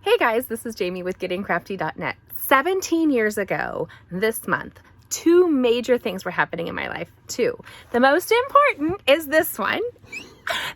Hey guys, this is Jamie with gettingcrafty.net. 17 years ago this month, two major things were happening in my life. Two. The most important is this one.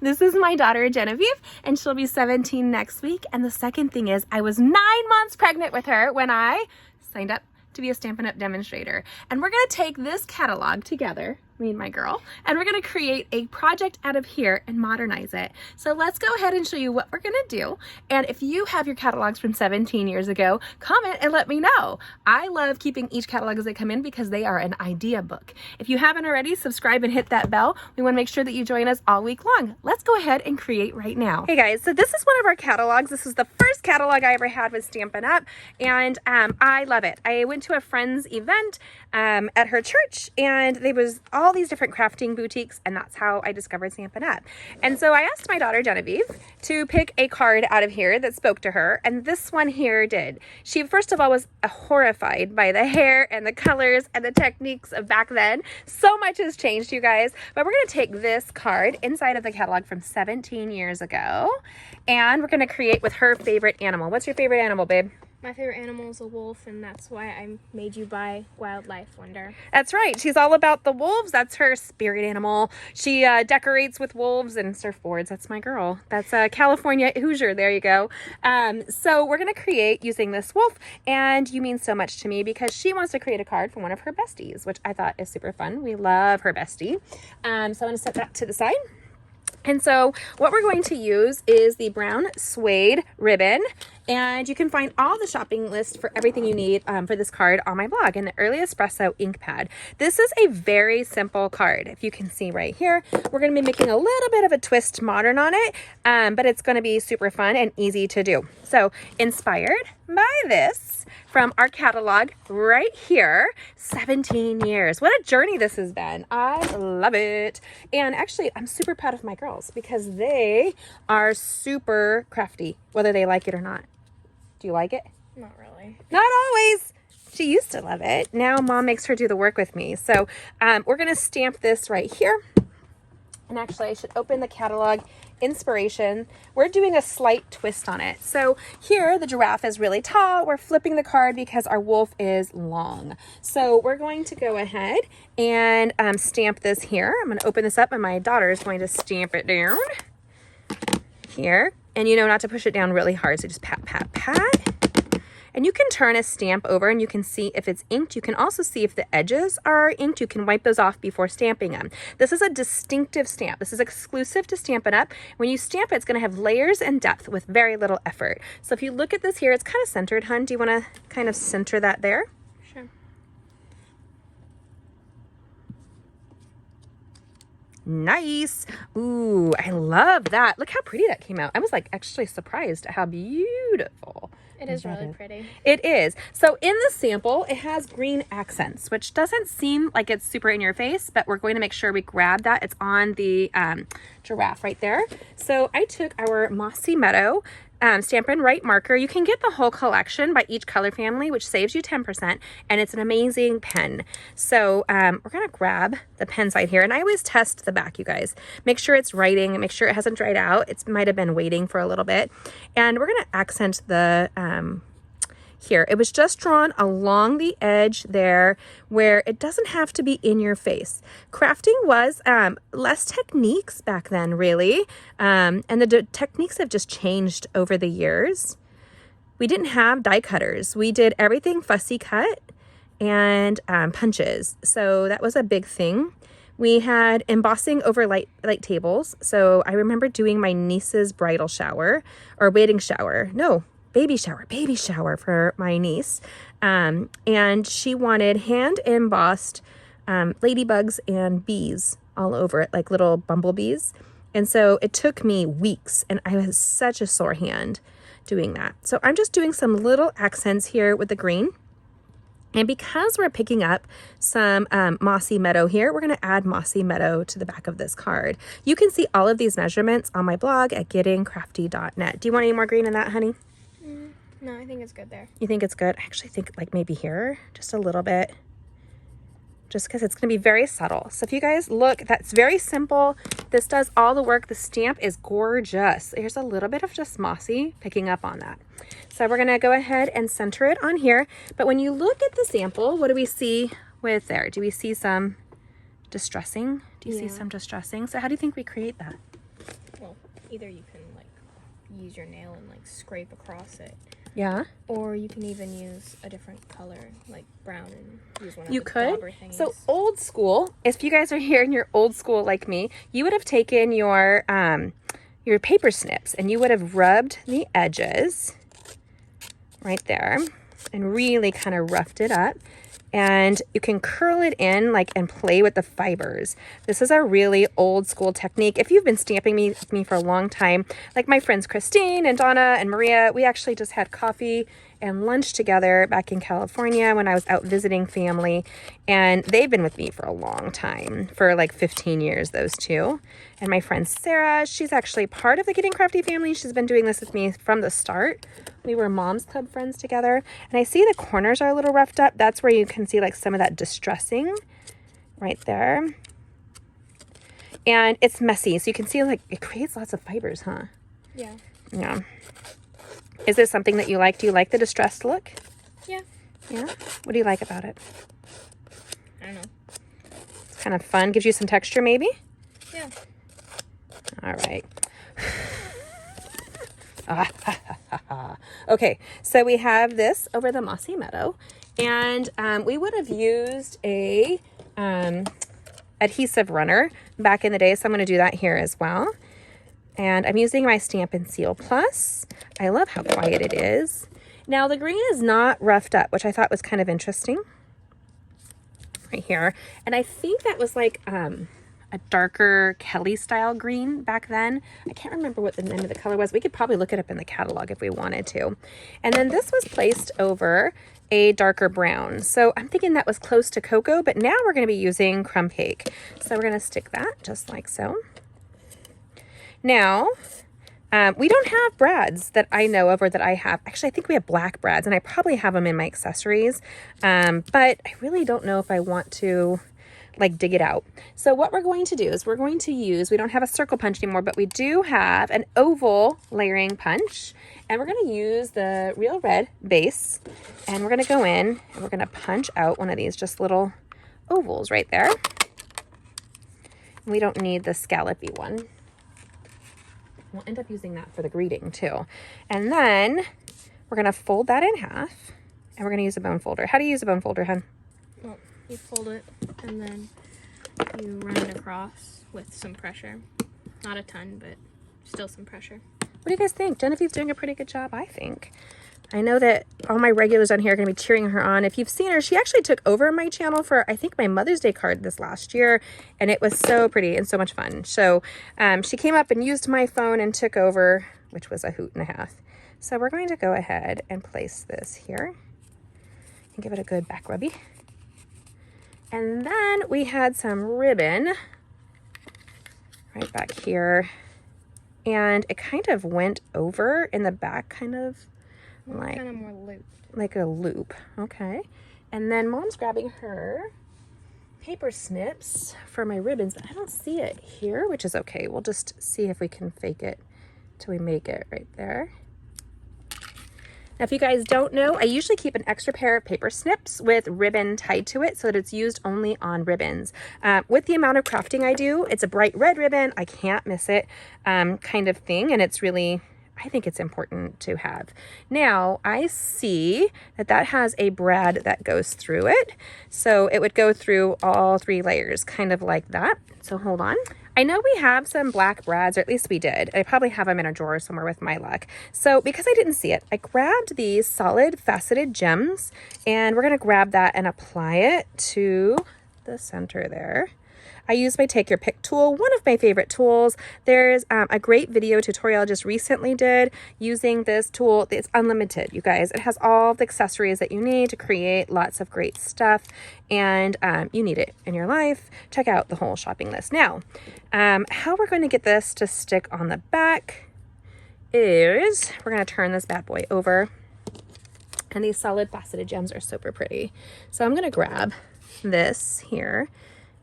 This is my daughter Genevieve, and she'll be 17 next week. And the second thing is I was 9 months pregnant with her when I signed up to be a Stampin' Up demonstrator. And we're gonna take this catalog together, me and my girl, and we're gonna create a project out of here and modernize it. So let's go ahead and show you what we're gonna do. And if you have your catalogs from 17 years ago, comment and let me know. I love keeping each catalog as they come in because they are an idea book. If you haven't already, subscribe and hit that bell. We wanna make sure that you join us all week long. Let's go ahead and create right now. Hey guys, so this is one of our catalogs. This is the first catalog I ever had with Stampin' Up, and I love it. I went to a friend's event at her church, and there was all these different crafting boutiques, and that's how I discovered Stampin' Up. And so I asked my daughter Genevieve to pick a card out of here that spoke to her, and this one here did. She first of all was horrified by the hair and the colors and the techniques of back then. So much has changed, you guys, but we're gonna take this card inside of the catalog from 17 years ago, and we're gonna create with her favorite animal. What's your favorite animal, babe? My favorite animal is a wolf, and that's why I made you buy Wildlife Wonder. That's right. She's all about the wolves. That's her spirit animal. She decorates with wolves and surfboards. That's my girl. That's California Hoosier. There you go. So we're going to create using this wolf, and you mean so much to me because she wants to create a card for one of her besties, which I thought is super fun. We love her bestie. So I'm going to set that to the side. And so what we're going to use is the brown suede ribbon, and you can find all the shopping list for everything you need for this card on my blog in the Early Espresso ink pad. This is a very simple card. If you can see right here, we're going to be making a little bit of a twist modern on it, but it's going to be super fun and easy to do. So inspired by this from our catalog right here, 17 years. What a journey this has been. I love it. And actually, I'm super proud of my girls because they are super crafty, whether they like it or not. Do you like it? Not really. Not always. She used to love it. Now mom makes her do the work with me. So we're going to stamp this right here. And actually, I should open the catalog inspiration. We're doing a slight twist on it. So here, the giraffe is really tall. We're flipping the card because our wolf is long. So we're going to go ahead and stamp this here. I'm going to open this up, and my daughter is going to stamp it down here. And you know not to push it down really hard. So just pat, pat, pat. And you can turn a stamp over and you can see if it's inked. You can also see if the edges are inked. You can wipe those off before stamping them. This is a distinctive stamp. This is exclusive to Stampin' Up. When you stamp it, it's going to have layers and depth with very little effort. So if you look at this here, it's kind of centered, hun. Do you want to kind of center that there? Sure. Nice. Ooh, I love that. Look how pretty that came out. I was like actually surprised at how beautiful. It is really pretty. It is. So in the sample, it has green accents, which doesn't seem like it's super in your face, but we're going to make sure we grab that. It's on the giraffe right there. So I took our Mossy Meadow Stampin' Right marker. You can get the whole collection by each color family, which saves you 10%, and it's an amazing pen. So we're gonna grab the pen side here, and I always test the back, you guys. Make sure it's writing, make sure it hasn't dried out. It might have been waiting for a little bit. And we're gonna accent the here. It was just drawn along the edge there where it doesn't have to be in your face. Crafting was less techniques back then, really. And the techniques have just changed over the years. We didn't have die cutters. We did everything fussy cut and punches. So that was a big thing. We had embossing over light tables. So I remember doing my niece's bridal shower or wedding shower. No, baby shower for my niece. And she wanted hand embossed ladybugs and bees all over it, like little bumblebees. And so it took me weeks, and I was such a sore hand doing that. So I'm just doing some little accents here with the green. And because we're picking up some Mossy Meadow here, we're going to add Mossy Meadow to the back of this card. You can see all of these measurements on my blog at gettingcrafty.net. Do you want any more green in that, honey? No, I think it's good there. You think it's good? I actually think like maybe here, just a little bit. just because it's going to be very subtle. So if you guys look, that's very simple. This does all the work. The stamp is gorgeous. There's a little bit of just mossy picking up on that. So we're going to go ahead and center it on here. But when you look at the sample, what do we see with there? Do we see some distressing? Do you see some distressing? So how do you think we create that? Well, either you can like use your nail and like scrape across it. Yeah. Or you can even use a different color, like brown, and use one of You the could. dauber thingies. So old school, if you guys are here and you're old school like me, you would have taken your paper snips and you would have rubbed the edges right there and really kind of roughed it up. And you can curl it in like and play with the fibers. This is a really old school technique. If you've been stamping with me for a long time, like my friends Christine and Donna and Maria, we actually just had coffee and lunch together back in California when I was out visiting family. And they've been with me for a long time, for like 15 years, those two. And my friend Sarah, she's actually part of the Getting Crafty family. She's been doing this with me from the start. We were Mom's Club friends together. And I see the corners are a little roughed up. That's where you can see like some of that distressing right there. And it's messy. So you can see like it creates lots of fibers, huh? Yeah. Yeah. Is this something that you like? Do you like the distressed look? Yeah. Yeah? What do you like about it? I don't know. It's kind of fun. Gives you some texture maybe? Yeah. All right. Okay, so we have this over the mossy meadow, and we would have used a adhesive runner back in the day, so I'm going to do that here as well. And I'm using my Stampin' Seal Plus. I love how quiet it is. Now the green is not roughed up, which I thought was kind of interesting right here. And I think that was like a darker Kelly style green back then. I can't remember what the name of the color was. We could probably look it up in the catalog if we wanted to. And then this was placed over a darker brown. So I'm thinking that was close to cocoa, but now we're going to be using crumb cake. So we're going to stick that just like so. Now, we don't have brads that I know of or that I have. Actually, I think we have black brads, and I probably have them in my accessories. But I really don't know if I want to like dig it out. So what we're going to do is we're going to use, we don't have a circle punch anymore, but we do have an oval layering punch. And we're going to use the Real Red base. And we're going to go in and we're going to punch out one of these just little ovals right there. We don't need the scallopy one. We'll end up using that for the greeting too. And then we're going to fold that in half and we're going to use a bone folder. How do you use a bone folder, hun? Well, you fold it and then you run it across with some pressure. Not a ton, but still some pressure. What do you guys think? Genevieve's doing a pretty good job, I think. I know that all my regulars on here are going to be cheering her on. If you've seen her, she actually took over my channel for, I think, my Mother's Day card this last year. And it was so pretty and so much fun. So she came up and used my phone and took over, which was a hoot and a half. So we're going to go ahead and place this here and give it a good back rubby. And then we had some ribbon right back here. And it kind of went over in the back, kind of like kind of more looped. Like a loop. Okay. And then Mom's grabbing her paper snips for my ribbons, but I don't see it here, which is okay. We'll just see if we can fake it till we make it right there. Now, if you guys don't know, I usually keep an extra pair of paper snips with ribbon tied to it so that it's used only on ribbons. With the amount of crafting I do, it's a bright red ribbon. I can't miss it kind of thing. And it's really, I think it's important to have. Now, I see that that has a brad that goes through it. So it would go through all 3 layers, kind of like that. So hold on. I know we have some black brads, or at least we did. I probably have them in a drawer somewhere with my luck. So because I didn't see it, I grabbed these solid faceted gems and we're gonna grab that and apply it to the center there. I use my Take Your Pick tool, one of my favorite tools. There's a great video tutorial I just recently did using this tool. It's unlimited, you guys. It has all the accessories that you need to create lots of great stuff, and you need it in your life. Check out the whole shopping list. Now, how we're going to get this to stick on the back is we're going to turn this bad boy over, and these solid faceted gems are super pretty. So I'm going to grab this here,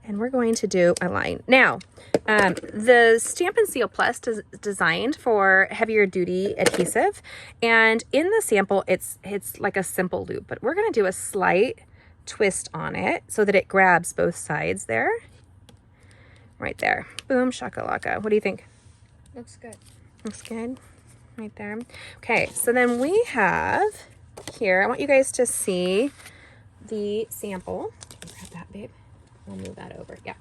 and we're going to do a line. Now, the Stampin' Seal Plus is designed for heavier duty adhesive, and in the sample, it's like a simple loop, but we're gonna do a slight twist on it so that it grabs both sides there. Right there. Boom, shakalaka. What do you think? Looks good. Looks good. Right there. Okay, so then we have here, I want you guys to see the sample. Grab that, babe. I'll move that over. Yeah.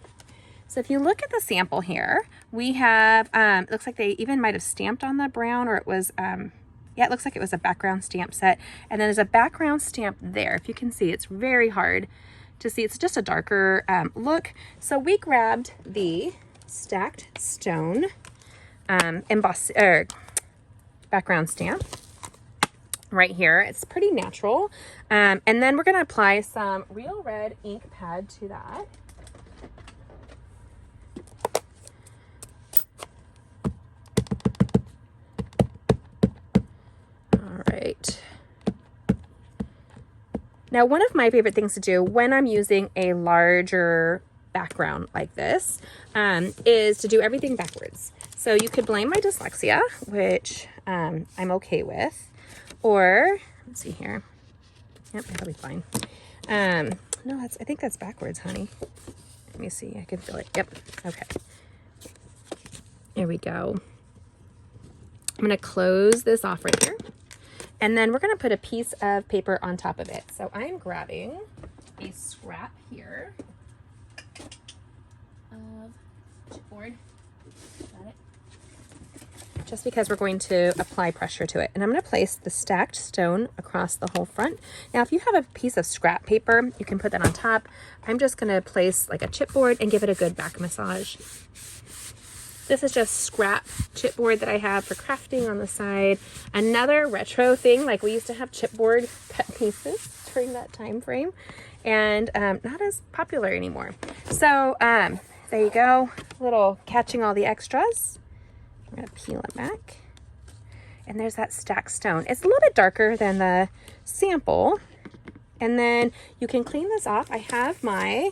So if you look at the sample here, we have, it looks like they even might have stamped on the brown, or it was, yeah, it looks like it was a background stamp set. And then there's a background stamp there. If you can see, it's very hard to see. It's just a darker look. So we grabbed the stacked stone emboss or background stamp right here. It's pretty natural. And then we're going to apply some real red ink pad to that. All right. Now, one of my favorite things to do when I'm using a larger background like this is to do everything backwards. So you could blame my dyslexia, which I'm okay with, or let's see here. Yep, that'll be fine. No, I think that's backwards, honey. Let me see. I can feel it. Yep. Okay. There we go. I'm going to close this off right here. And then we're going to put a piece of paper on top of it. So I'm grabbing a scrap here of chipboard. Got it? Just because we're going to apply pressure to it. And I'm going to place the stacked stone across the whole front. Now, if you have a piece of scrap paper, you can put that on top. I'm just going to place like a chipboard and give it a good back massage. This is just scrap chipboard that I have for crafting on the side. Another retro thing, like we used to have chipboard cut pieces during that time frame, and not as popular anymore. So there you go, a little catching all the extras. I'm gonna peel it back. And there's that stacked stone. It's a little bit darker than the sample. And then you can clean this off. I have my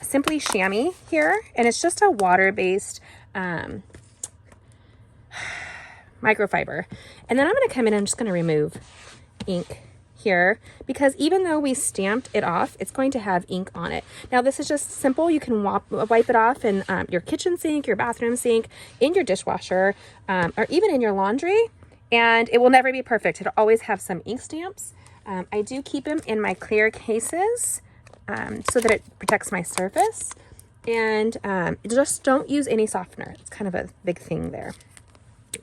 Simply Chamois here, and it's just a water-based microfiber. And then I'm going to come in and I'm just going to remove ink here, because even though we stamped it off, it's going to have ink on it. Now this is just simple. You can wipe it off in your kitchen sink, your bathroom sink, in your dishwasher, or even in your laundry, and it will never be perfect. It'll always have some ink stamps. I do keep them in my clear cases so that it protects my surface. And just don't use any softener. It's kind of a big thing there.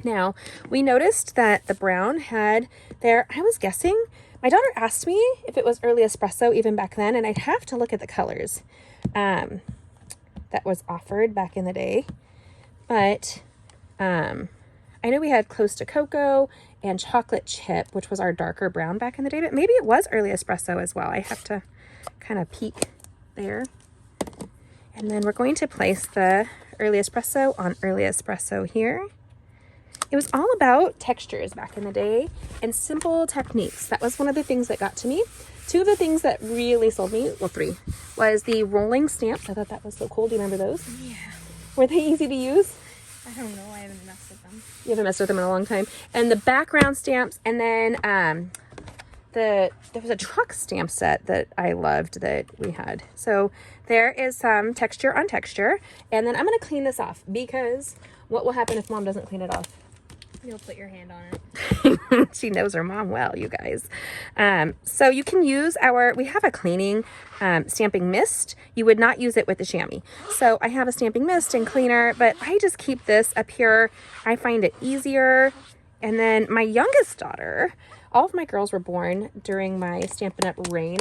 Now, we noticed that the brown had there, I was guessing, my daughter asked me if it was early espresso even back then, and I'd have to look at the colors that was offered back in the day. But I know we had close to cocoa and chocolate chip, which was our darker brown back in the day, but maybe it was early espresso as well. I have to kind of peek there. And then we're going to place the early espresso on early espresso here. It was all about textures back in the day and simple techniques. That was one of the things that got to me. Two of the things that really sold me, well, three, was the rolling stamps. I thought that was so cool. Do you remember those? Yeah. Were they easy to use? I don't know. I haven't messed with them. You haven't messed with them in a long time. And the background stamps, and then there was a truck stamp set that I loved that we had. So there is some texture on texture. And then I'm going to clean this off, because what will happen if Mom doesn't clean it off? You'll put your hand on it. She knows her mom well, you guys. So you can use we have a cleaning stamping mist. You would not use it with the chamois. So I have a stamping mist and cleaner, but I just keep this up here. I find it easier. And then my youngest daughter, all of my girls were born during my Stampin' Up reign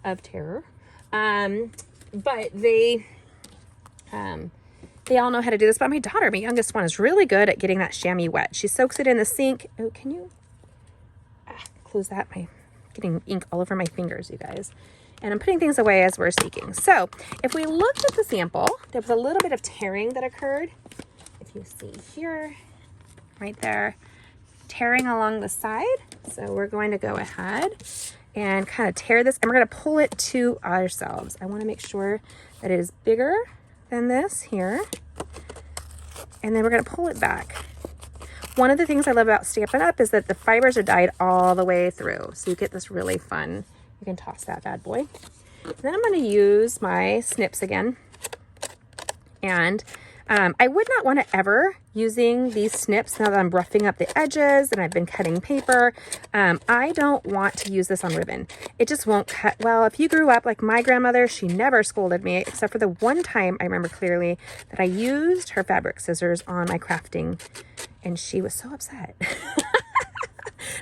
of terror. But they all know how to do this. But my daughter, my youngest one, is really good at getting that chamois wet. She soaks it in the sink. Oh, can you close that? I'm getting ink all over my fingers, you guys. And I'm putting things away as we're speaking. So if we looked at the sample, there was a little bit of tearing that occurred. If you see here, right there, tearing along the side. So we're going to go ahead and kind of tear this, and we're going to pull it to ourselves. I want to make sure that it is bigger than this here, and then we're going to pull it back. One of the things I love about Stampin' Up! Is that the fibers are dyed all the way through, so you get this really fun. You can toss that bad boy. And then I'm going to use my snips again, and I would not want to ever using these snips now that I'm roughing up the edges and I've been cutting paper. I don't want to use this on ribbon. It just won't cut well. If you grew up like my grandmother, she never scolded me, except for the one time I remember clearly that I used her fabric scissors on my crafting, and she was so upset.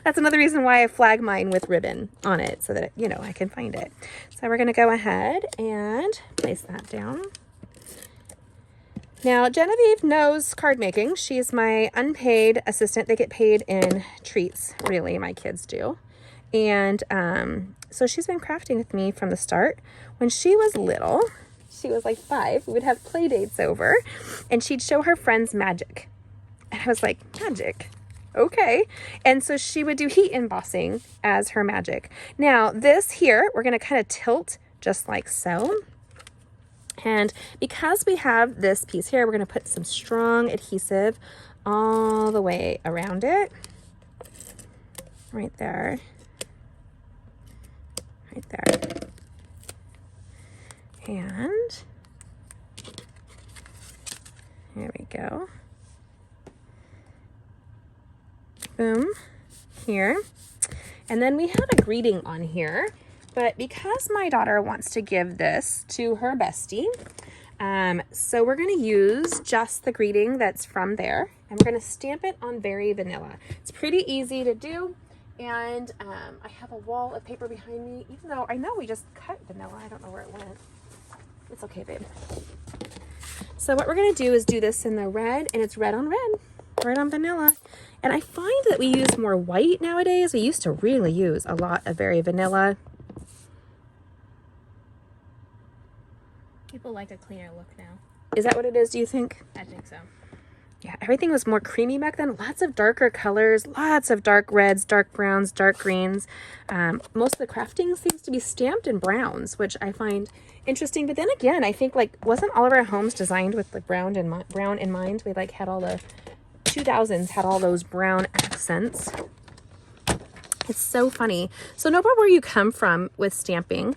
That's another reason why I flag mine with ribbon on it, so that, you know, I can find it. So we're going to go ahead and place that down. Now, Genevieve knows card making. She's my unpaid assistant. They get paid in treats, really, my kids do. And so she's been crafting with me from the start. When she was little, she was like 5, we would have play dates over, and she'd show her friends magic. And I was like, magic? Okay. And so she would do heat embossing as her magic. Now, this here, we're going to kind of tilt just like so. And because we have this piece here, we're going to put some strong adhesive all the way around it. Right there. Right there. And there we go. Boom. Here. And then we have a greeting on here. But because my daughter wants to give this to her bestie, so we're going to use just the greeting that's from there, and we're going to stamp it on Very Vanilla. It's pretty easy to do, and I have a wall of paper behind me, even though I know we just cut vanilla. I don't know where it went. It's okay, babe. So what we're going to do is do this in the red, and it's red on red, red on vanilla. And I find that we use more white nowadays. We used to really use a lot of Very Vanilla. People like a cleaner look now. Is that what it is, do you think? I think so. Yeah, everything was more creamy back then. Lots of darker colors, lots of dark reds, dark browns, dark greens. Most of the crafting seems to be stamped in browns, which I find interesting. But then again, I think, like, wasn't all of our homes designed with the brown in mind? We like had all the 2000s had all those brown accents. It's so funny. So no matter where you come from with stamping,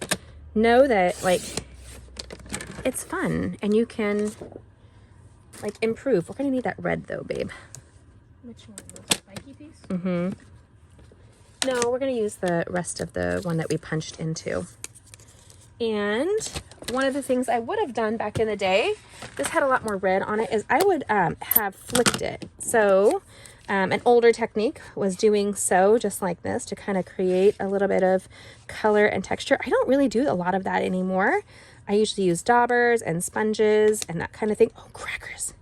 know that, like, it's fun and you can, like, improve. We're gonna need that red though, babe. Which one? The spiky piece? Mm-hmm. No, we're gonna use the rest of the one that we punched into. And one of the things I would have done back in the day, this had a lot more red on it, is I would have flicked it. So an older technique was doing so, just like this, to kind of create a little bit of color and texture. I don't really do a lot of that anymore. I usually use daubers and sponges and that kind of thing. Oh, crackers.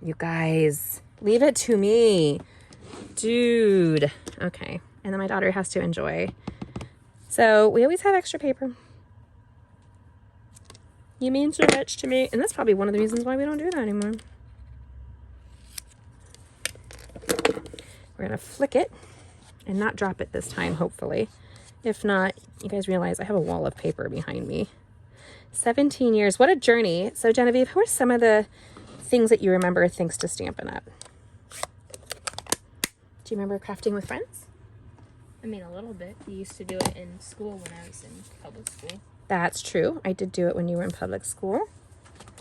You guys, leave it to me. Dude. Okay. And then my daughter has to enjoy. So we always have extra paper. You mean so much to me. And that's probably one of the reasons why we don't do that anymore. We're going to flick it and not drop it this time, hopefully. If not, you guys realize I have a wall of paper behind me. 17 years. What a journey. So Genevieve, who are some of the things that you remember thanks to Stampin' Up? Do you remember crafting with friends? I mean, a little bit. We used to do it in school when I was in public school. That's true. I did do it when you were in public school.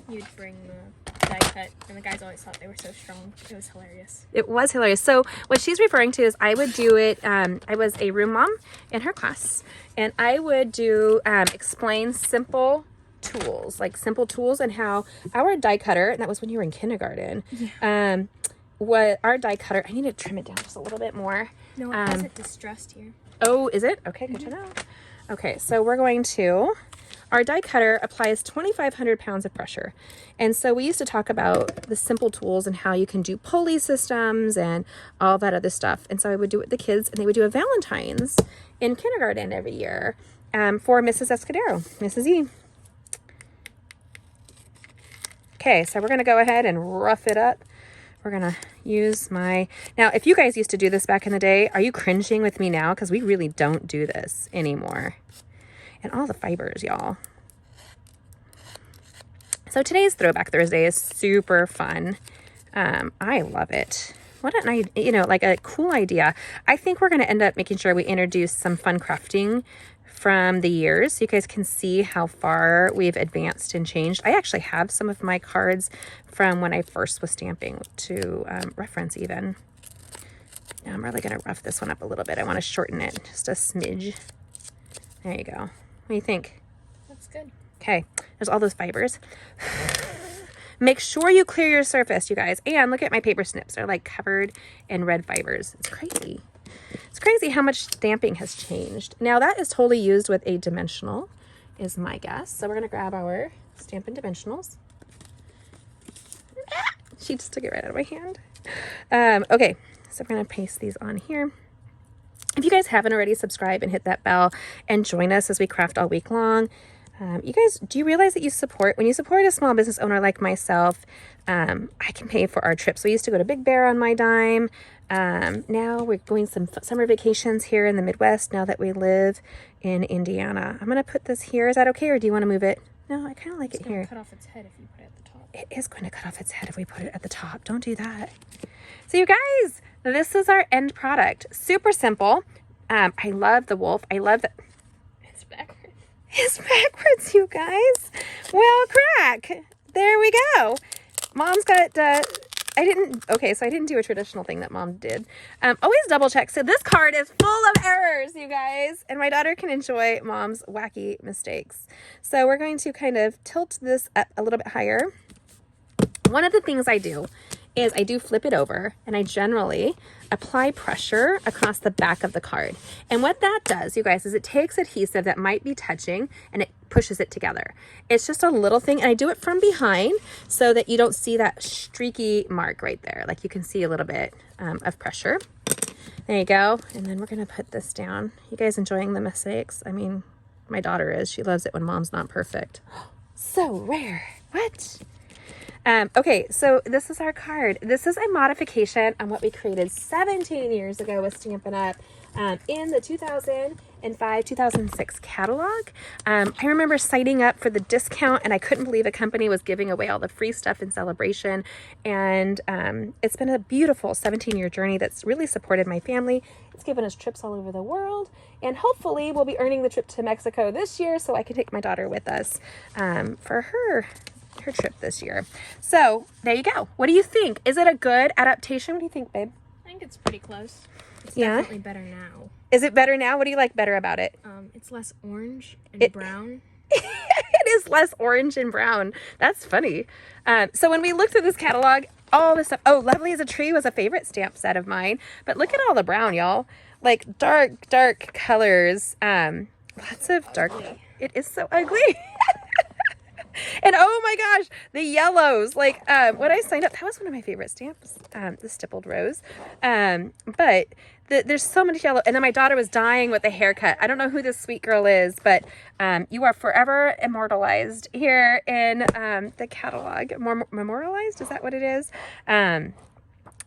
You'd bring the die cut, and the guys always thought they were so strong. It was hilarious. It was hilarious. So what she's referring to is I would do it, I was a room mom in her class, and I would do, explain simple tools, like simple tools, and how our die cutter, and that was when you were in kindergarten, Yeah. what our die cutter, I need to trim it down just a little bit more. No, it has it distressed here. Oh, is it? Okay, good to know. Okay, so we're going to, our die cutter applies 2,500 pounds of pressure. And so we used to talk about the simple tools and how you can do pulley systems and all that other stuff. And so I would do it with the kids, and they would do a Valentine's in kindergarten every year for Mrs. Escudero, Mrs. E. Okay, so we're going to go ahead and rough it up we're gonna use my, now if you guys used to do this back in the day, are you cringing with me now? Because we really don't do this anymore. And all the fibers, y'all. So today's Throwback Thursday is super fun. I love it. What an idea, you know, like a cool idea. I think we're gonna end up making sure we introduce some fun crafting from the years so you guys can see how far we've advanced and changed. I actually have some of my cards from when I first was stamping to reference even. Now I'm really gonna rough this one up a little bit. I wanna shorten it just a smidge. There you go. What do you think? That's good. Okay, there's all those fibers. Make sure you clear your surface, you guys. And look at my paper snips. They're like covered in red fibers. It's crazy. It's crazy how much stamping has changed. Now that is totally used with a dimensional, is my guess. So we're gonna grab our Stampin' Dimensionals. Ah, she just took it right out of my hand. Okay, so we're gonna paste these on here. If you guys haven't already, subscribe and hit that bell and join us as we craft all week long. You guys, do you realize that when you support a small business owner like myself, I can pay for our trips. We used to go to Big Bear on my dime. Now we're going some summer vacations here in the Midwest now that we live in Indiana. I'm going to put this here. Is that okay? Or do you want to move it? No, I kind of like it here. It's going to cut off its head if you put it at the top. It is going to cut off its head if we put it at the top. Don't do that. So you guys, this is our end product. Super simple. I love the wolf. I love the... It's backwards. It's backwards, you guys. Well, crack. There we go. Mom's got, okay, so I didn't do a traditional thing that Mom did. Always double check. So this card is full of errors, you guys, and my daughter can enjoy Mom's wacky mistakes. So we're going to kind of tilt this up a little bit higher. One of the things I do is I do flip it over and I generally apply pressure across the back of the card. And what that does, you guys, is it takes adhesive that might be touching and it pushes it together. It's just a little thing, and I do it from behind so that you don't see that streaky mark right there. Like you can see a little bit of pressure. There you go. And then we're gonna put this down. You guys enjoying the mistakes? I mean, my daughter is. She loves it when Mom's not perfect. So rare. What? Okay, so this is our card. This is a modification on what we created 17 years ago with Stampin' Up! In the 2005-2006 catalog. I remember signing up for the discount and I couldn't believe a company was giving away all the free stuff in celebration. And it's been a beautiful 17-year journey that's really supported my family. It's given us trips all over the world. And hopefully we'll be earning the trip to Mexico this year so I can take my daughter with us for her trip this year. So there you go. What do you think? Is it a good adaptation? What do you think, babe? I think it's pretty close. It's Yeah? definitely better now. Is it better now? What do you like better about it? It's less orange and brown. It is less orange and brown. That's funny. So when we looked through this catalog, all this stuff, oh, Lovely as a Tree was a favorite stamp set of mine, but look at all the brown, y'all. Like dark colors. Lots of dark. It is so ugly. And oh my gosh, the yellows, like when I signed up, that was one of my favorite stamps, the stippled rose. But there's so much yellow. And then my daughter was dying with the haircut. I don't know who this sweet girl is, but you are forever immortalized here in the catalog. Memorialized, is that what it is?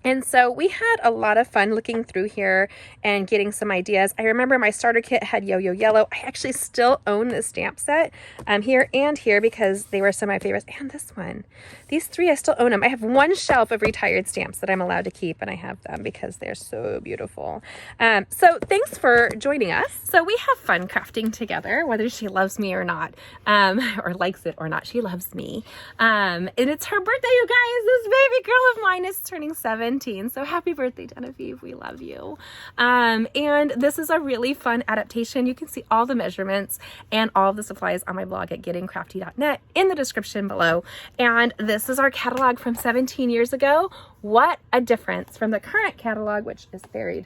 And so we had a lot of fun looking through here and getting some ideas. I remember my starter kit had Yo-Yo Yellow. I actually still own this stamp set here and here because they were some of my favorites. And this one. These three, I still own them. I have one shelf of retired stamps that I'm allowed to keep, and I have them because they're so beautiful. So thanks for joining us. So we have fun crafting together, whether she loves me or not, or likes it or not. She loves me. And it's her birthday, you guys. This baby girl of mine is turning 17. So happy birthday, Genevieve. We love you. And this is a really fun adaptation. You can see all the measurements and all of the supplies on my blog at gettingcrafty.net in the description below. And this is our catalog from 17 years ago. What a difference from the current catalog, which is buried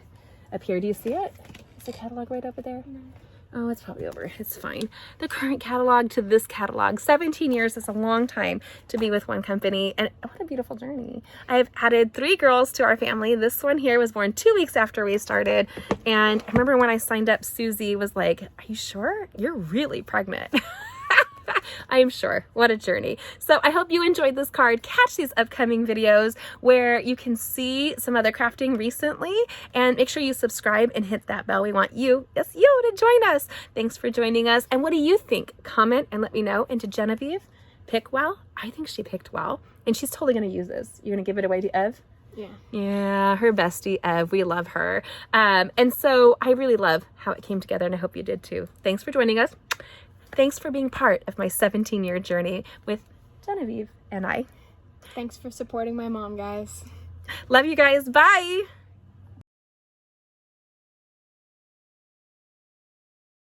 up here. Do you see it? Is the catalog right over there? No. Oh, it's probably over. It's fine. The current catalog to this catalog. 17 years is a long time to be with one company. And what a beautiful journey. I've added 3 girls to our family. This one here was born 2 weeks after we started. And I remember when I signed up, Susie was like, "Are you sure? You're really pregnant." I'm sure. What a journey. So I hope you enjoyed this card. Catch these upcoming videos where you can see some other crafting recently, and make sure you subscribe and hit that bell. We want you, yes, you, to join us. Thanks for joining us. And what do you think? Comment and let me know. And to Genevieve, pick well. I think she picked well. And she's totally going to use this. You're going to give it away to Ev? Yeah. Yeah, her bestie, Ev. We love her. And so I really love how it came together, and I hope you did too. Thanks for joining us. Thanks for being part of my 17-year journey with Genevieve and I. Thanks for supporting my mom, guys. Love you guys. Bye.